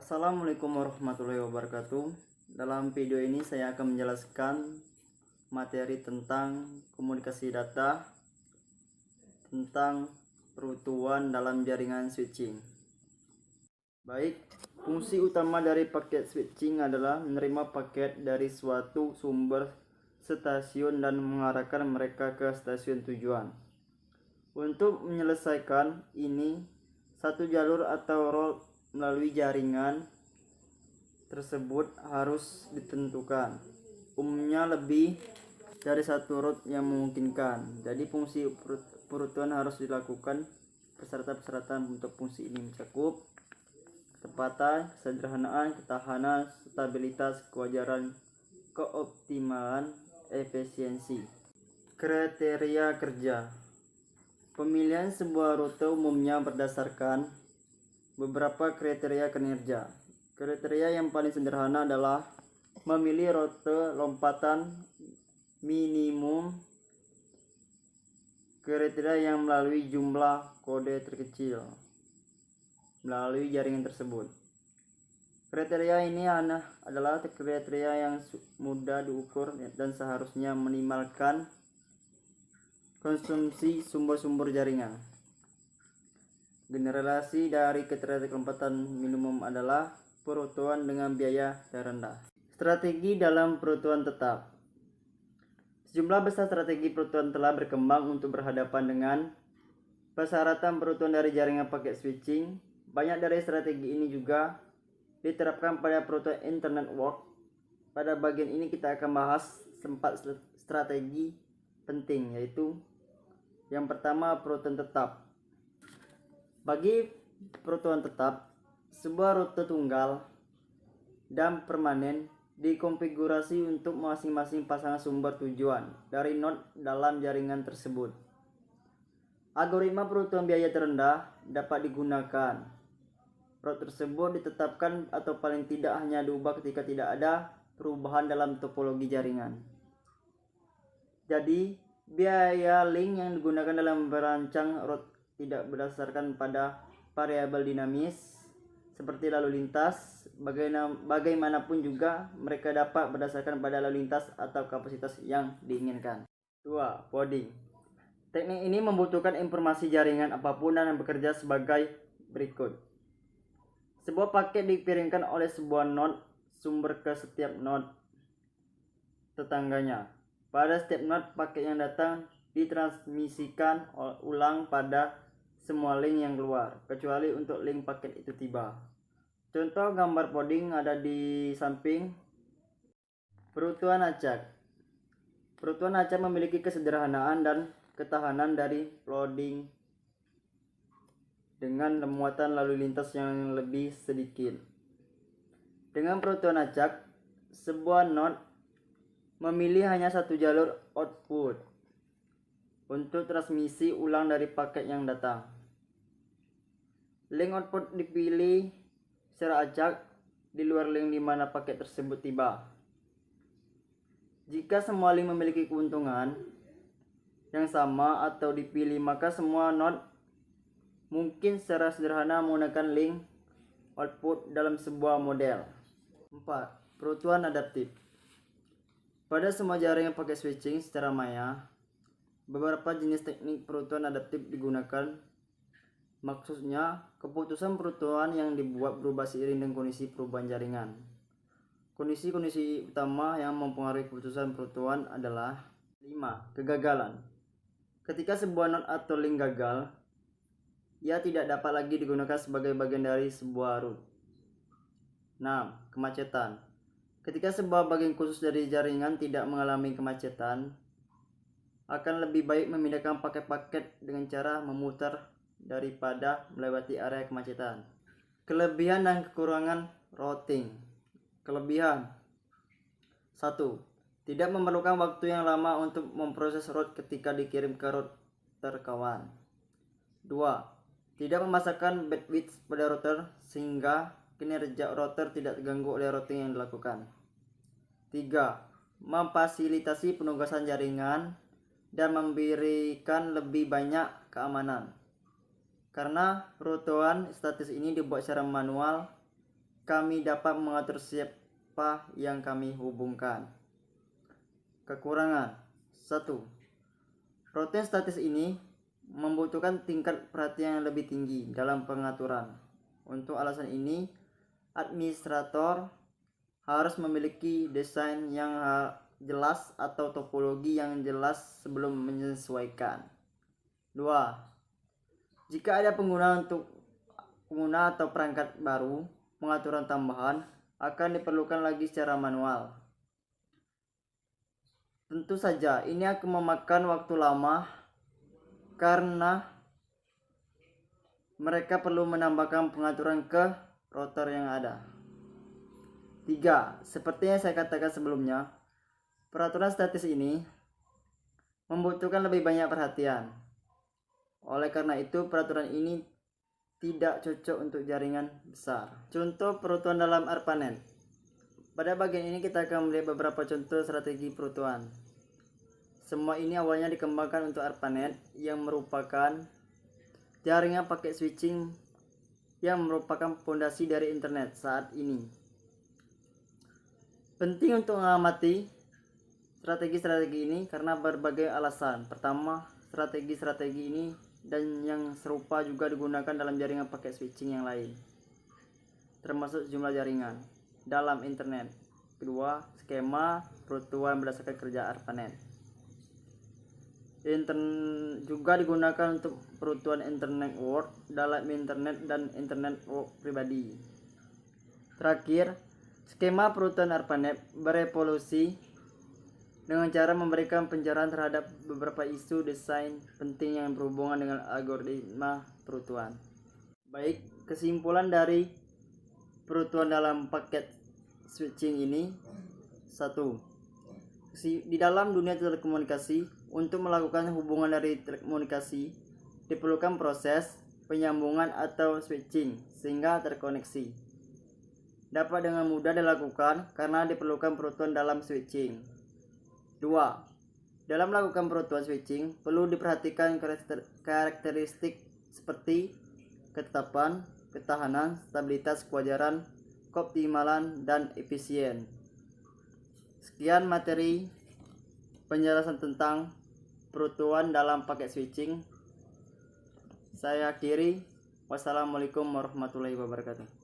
Assalamualaikum warahmatullahi wabarakatuh. Dalam video ini saya akan menjelaskan materi tentang komunikasi data, tentang perutuhan dalam jaringan switching. Baik, fungsi utama dari paket switching adalah menerima paket dari suatu sumber stasiun dan mengarahkan mereka ke stasiun tujuan. Untuk menyelesaikan ini, satu jalur atau route melalui jaringan tersebut harus ditentukan. Umumnya lebih dari satu route yang memungkinkan. Jadi fungsi perutuhan harus dilakukan. Persyaratan untuk fungsi ini mencakup ketepatan, kesederhanaan, ketahanan, stabilitas, kewajaran, keoptimalan, efisiensi. Kriteria kerja. Pemilihan sebuah rute umumnya berdasarkan beberapa kriteria kinerja. Kriteria yang paling sederhana adalah memilih rute lompatan minimum. Kriteria yang melalui jumlah kode terkecil melalui jaringan tersebut. Kriteria ini adalah kriteria yang mudah diukur dan seharusnya minimalkan konsumsi sumber-sumber jaringan. Generalisasi dari kriteria kelompatan minimum adalah perutuhan dengan biaya terendah. Strategi dalam perutuhan tetap. Sejumlah besar strategi perutuhan telah berkembang untuk berhadapan dengan persyaratan perutuhan dari jaringan paket switching. Banyak dari strategi ini juga diterapkan pada perutuhan internet network. Pada bagian ini kita akan bahas 4 strategi penting, yaitu yang pertama, perutuhan tetap. Bagi perutuhan tetap, sebuah rute tunggal dan permanen dikonfigurasi untuk masing-masing pasangan sumber tujuan dari node dalam jaringan tersebut. Algoritma perutuhan biaya terendah dapat digunakan. Rute tersebut ditetapkan atau paling tidak hanya diubah ketika tidak ada perubahan dalam topologi jaringan. Jadi, biaya link yang digunakan dalam merancang route tidak berdasarkan pada variabel dinamis seperti lalu lintas. Bagaimanapun juga mereka dapat berdasarkan pada lalu lintas atau kapasitas yang diinginkan. 2. Podding. Teknik ini membutuhkan informasi jaringan apapun dan bekerja sebagai berikut. Sebuah paket dikirimkan oleh sebuah node sumber ke setiap node tetangganya. Pada setiap node, paket yang datang ditransmisikan ulang pada semua link yang keluar, kecuali untuk link paket itu tiba. Contoh gambar podding ada di samping. Perutuhan acak. Perutuhan acak memiliki kesederhanaan dan ketahanan dari loading dengan muatan lalu lintas yang lebih sedikit. Dengan perutuhan acak, sebuah node memilih hanya satu jalur output untuk transmisi ulang dari paket yang datang. Link output dipilih secara acak di luar link di mana paket tersebut tiba. Jika semua link memiliki keuntungan yang sama atau dipilih, maka semua node mungkin secara sederhana menggunakan link output dalam sebuah model. 4. Perutuhan adaptif. Pada semua jaringan paket switching secara maya, beberapa jenis teknik perutuhan adaptif digunakan. Maksudnya, keputusan perutuhan yang dibuat berubah seiring dengan kondisi perubahan jaringan. Kondisi-kondisi utama yang mempengaruhi keputusan perutuhan adalah 5. Kegagalan. Ketika sebuah node atau link gagal, ia tidak dapat lagi digunakan sebagai bagian dari sebuah route. 6. Kemacetan. Ketika sebuah bagian khusus dari jaringan tidak mengalami kemacetan, akan lebih baik memindahkan paket-paket dengan cara memutar daripada melewati area kemacetan. Kelebihan dan kekurangan routing. Kelebihan. 1. Tidak memerlukan waktu yang lama untuk memproses route ketika dikirim ke router kawan. 2. Tidak memasakkan bandwidth pada router sehingga kinerja router tidak terganggu oleh routing yang dilakukan. 3. Memfasilitasi penugasan jaringan dan memberikan lebih banyak keamanan. Karena perutuhan statis ini dibuat secara manual, kami dapat mengatur siapa yang kami hubungkan. Kekurangan 1. Protein statis ini membutuhkan tingkat perhatian yang lebih tinggi dalam pengaturan. Untuk alasan ini, administrator harus memiliki desain yang jelas atau topologi yang jelas sebelum menyesuaikan. 2. Jika ada pengguna atau perangkat baru, pengaturan tambahan akan diperlukan lagi secara manual. Tentu saja ini akan memakan waktu lama karena mereka perlu menambahkan pengaturan ke router yang ada. 3. Seperti yang saya katakan sebelumnya, peraturan statis ini membutuhkan lebih banyak perhatian. Oleh karena itu, peraturan ini tidak cocok untuk jaringan besar. Contoh perutuan dalam ARPANET. Pada bagian ini kita akan melihat beberapa contoh strategi perutuan. Semua ini awalnya dikembangkan untuk ARPANET yang merupakan jaringan paket switching yang merupakan fondasi dari internet saat ini. Penting untuk mengamati strategi-strategi ini karena berbagai alasan. Pertama, strategi-strategi ini dan yang serupa juga digunakan dalam jaringan paket switching yang lain, termasuk jumlah jaringan dalam internet. Kedua, skema perutuan berdasarkan kerja ARPANET juga digunakan untuk perutuan internet network dalam internet dan internet network pribadi. Terakhir, skema perutuan ARPANET berevolusi dengan cara memberikan pencerahan terhadap beberapa isu desain penting yang berhubungan dengan algoritma perutuan. Baik, kesimpulan dari perutuan dalam paket switching ini. 1. Di dalam dunia telekomunikasi, untuk melakukan hubungan dari telekomunikasi diperlukan proses penyambungan atau switching sehingga terkoneksi. Dapat dengan mudah dilakukan karena diperlukan perutuan dalam switching. 2. Dalam melakukan perutuan switching perlu diperhatikan karakteristik seperti ketetapan, ketahanan, stabilitas, kewajaran, keoptimalan, dan efisien. Sekian materi penjelasan tentang perutuan dalam paket switching. Saya akhiri. Wassalamualaikum warahmatullahi wabarakatuh.